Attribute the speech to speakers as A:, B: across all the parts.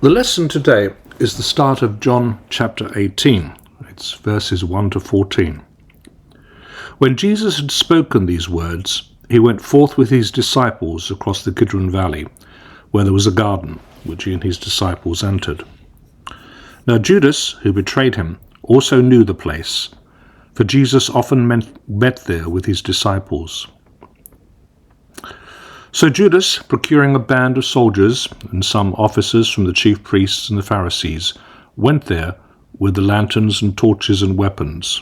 A: The lesson today is the start of John chapter 18. It's verses 1 to 14. When Jesus had spoken these words, he went forth with his disciples across the Kidron Valley, where there was a garden, which he and his disciples entered. Now Judas, who betrayed him, also knew the place, for Jesus often met there with his disciples. So Judas, procuring a band of soldiers and some officers from the chief priests and the Pharisees, went there with the lanterns and torches and weapons.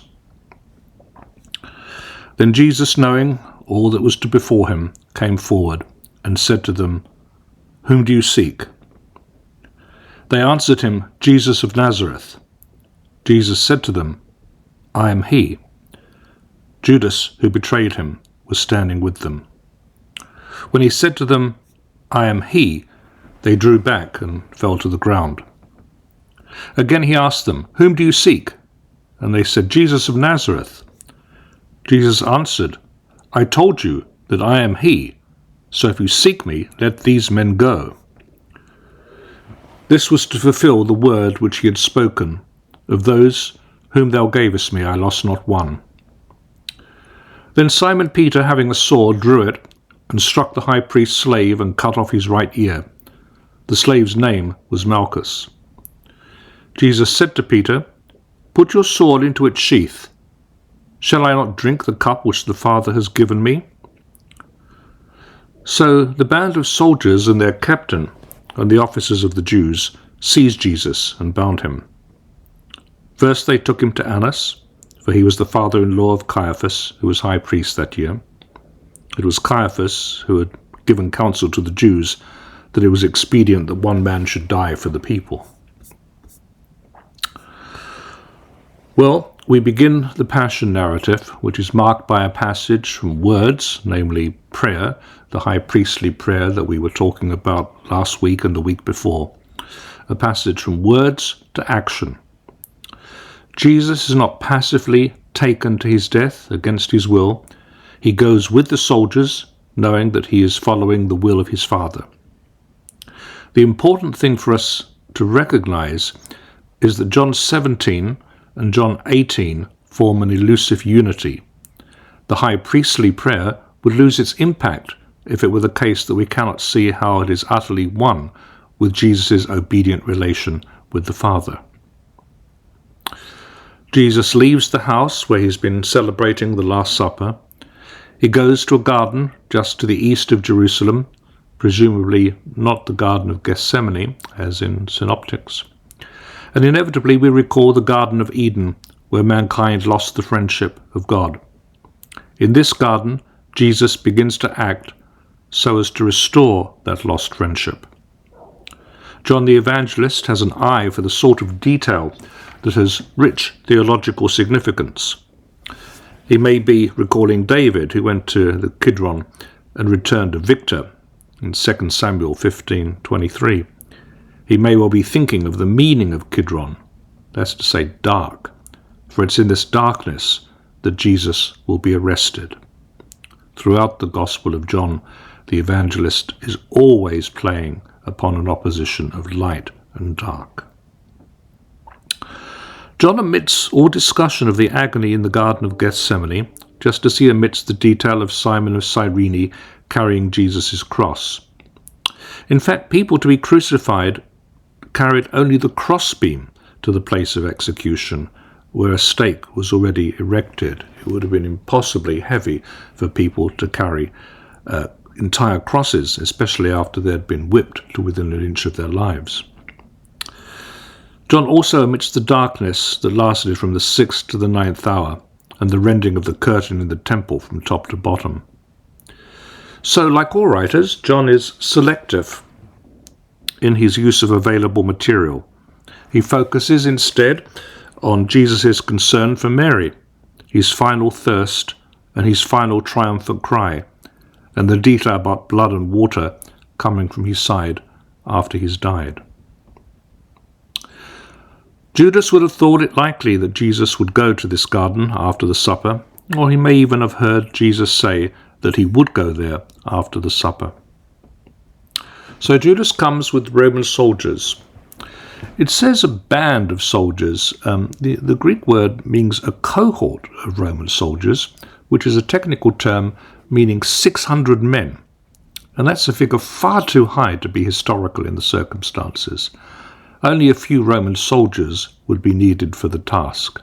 A: Then Jesus, knowing all that was to befall him, came forward and said to them, "Whom do you seek?" They answered him, "Jesus of Nazareth." Jesus said to them, "I am he." Judas, who betrayed him, was standing with them. When he said to them, "I am he," they drew back and fell to the ground. Again he asked them, "Whom do you seek?" And they said, "Jesus of Nazareth." Jesus answered, "I told you that I am he, so if you seek me, let these men go." This was to fulfill the word which he had spoken, "Of those whom thou gavest me, I lost not one." Then Simon Peter, having a sword, drew it, and struck the high priest's slave and cut off his right ear. The slave's name was Malchus. Jesus said to Peter, "Put your sword into its sheath. Shall I not drink the cup which the Father has given me?" So the band of soldiers and their captain and the officers of the Jews seized Jesus and bound him. First they took him to Annas, for he was the father-in-law of Caiaphas, who was high priest that year. It was Caiaphas who had given counsel to the Jews that it was expedient that one man should die for the people. Well, we begin the Passion narrative, which is marked by a passage from words, namely prayer, the high priestly prayer that we were talking about last week and the week before. A passage from words to action. Jesus is not passively taken to his death against his will. He goes with the soldiers, knowing that he is following the will of his Father. The important thing for us to recognize is that John 17 and John 18 form an elusive unity. The high priestly prayer would lose its impact if it were the case that we cannot see how it is utterly one with Jesus' obedient relation with the Father. Jesus leaves the house where he's been celebrating the Last Supper. He goes to a garden just to the east of Jerusalem, presumably not the Garden of Gethsemane, as in Synoptics. And inevitably we recall the Garden of Eden, where mankind lost the friendship of God. In this garden, Jesus begins to act so as to restore that lost friendship. John the Evangelist has an eye for the sort of detail that has rich theological significance. He may be recalling David, who went to the Kidron and returned a victor in 2 Samuel 15:23. He may well be thinking of the meaning of Kidron, that's to say dark, for it's in this darkness that Jesus will be arrested. Throughout the Gospel of John, the evangelist is always playing upon an opposition of light and dark. John omits all discussion of the agony in the Garden of Gethsemane, just as he omits the detail of Simon of Cyrene carrying Jesus' cross. In fact, people to be crucified carried only the crossbeam to the place of execution, where a stake was already erected. It would have been impossibly heavy for people to carry entire crosses, especially after they had been whipped to within an inch of their lives. John also omits the darkness that lasted from the 6th to the 9th hour, and the rending of the curtain in the temple from top to bottom. So, like all writers, John is selective in his use of available material. He focuses instead on Jesus' concern for Mary, his final thirst and his final triumphant cry, and the detail about blood and water coming from his side after he's died. Judas would have thought it likely that Jesus would go to this garden after the supper, or he may even have heard Jesus say that he would go there after the supper. So Judas comes with Roman soldiers. It says a band of soldiers. The Greek word means a cohort of Roman soldiers, which is a technical term meaning 600 men. And that's a figure far too high to be historical in the circumstances. Only a few Roman soldiers would be needed for the task.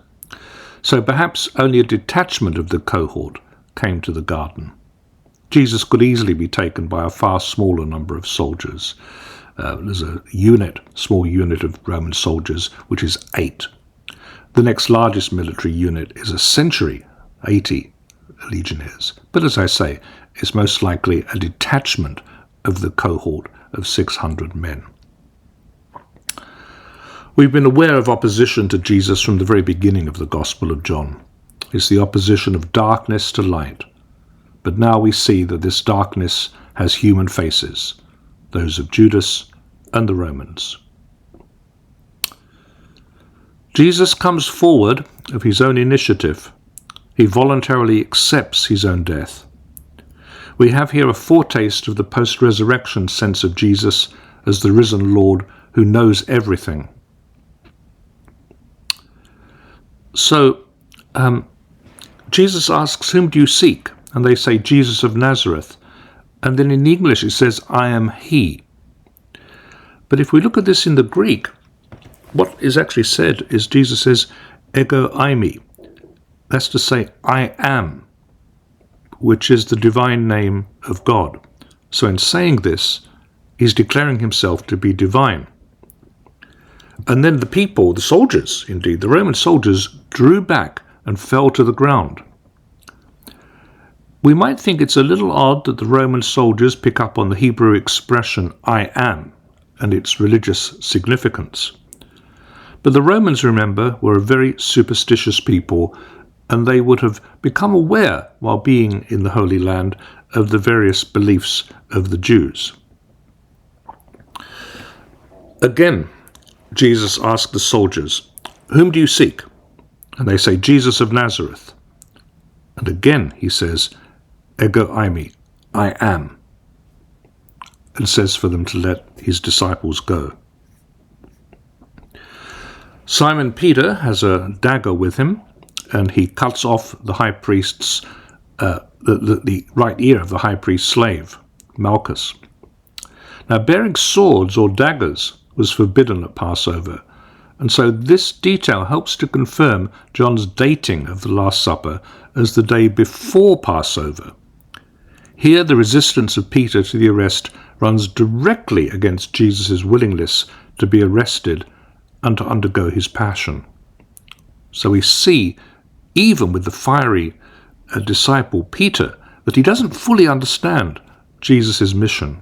A: So perhaps only a detachment of the cohort came to the garden. Jesus could easily be taken by a far smaller number of soldiers. There's a small unit of Roman soldiers, which is 8. The next largest military unit is a century, 80 legionnaires. But as I say, it's most likely a detachment of the cohort of 600 men. We've been aware of opposition to Jesus from the very beginning of the Gospel of John. It's the opposition of darkness to light. But now we see that this darkness has human faces, those of Judas and the Romans. Jesus comes forward of his own initiative. He voluntarily accepts his own death. We have here a foretaste of the post-resurrection sense of Jesus as the risen Lord who knows everything. So, Jesus asks, "Whom do you seek?" And they say, "Jesus of Nazareth." And then in English it says, "I am he." But if we look at this in the Greek, what is actually said is Jesus says, "Ego eimi." That's to say, "I am," which is the divine name of God. So in saying this, he's declaring himself to be divine. And then the people, the soldiers, indeed, the Roman soldiers, drew back and fell to the ground. We might think it's a little odd that the Roman soldiers pick up on the Hebrew expression "I am" and its religious significance. But the Romans, remember, were a very superstitious people, and they would have become aware, while being in the Holy Land, of the various beliefs of the Jews. Again, Jesus asked the soldiers, "Whom do you seek?" And they say, "Jesus of Nazareth." And again he says, "Ego eimi," I am, and says for them to let his disciples go. Simon Peter has a dagger with him, and he cuts off the high priest's, the right ear of the high priest's slave, Malchus. Now, bearing swords or daggers was forbidden at Passover, and so this detail helps to confirm John's dating of the Last Supper as the day before Passover. Here the resistance of Peter to the arrest runs directly against Jesus' willingness to be arrested and to undergo his passion. So we see, even with the fiery disciple Peter, that he doesn't fully understand Jesus' mission.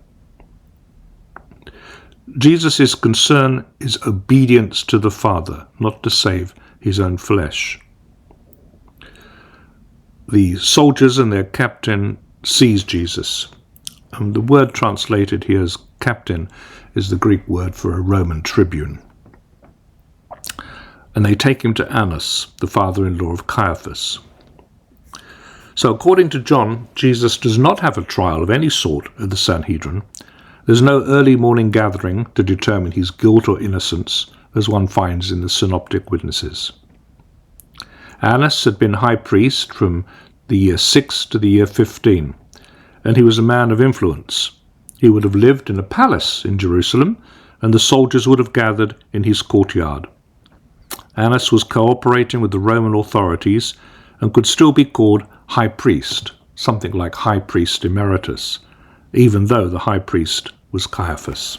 A: Jesus' concern is obedience to the Father, not to save his own flesh. The soldiers and their captain seize Jesus. The word translated here as captain is the Greek word for a Roman tribune. And they take him to Annas, the father-in-law of Caiaphas. So according to John, Jesus does not have a trial of any sort at the Sanhedrin. There's no early morning gathering to determine his guilt or innocence, as one finds in the synoptic witnesses. Annas had been high priest from the year 6 to the year 15, and he was a man of influence. He would have lived in a palace in Jerusalem, and the soldiers would have gathered in his courtyard. Annas was cooperating with the Roman authorities and could still be called high priest, something like high priest emeritus, even though the high priest was Caiaphas.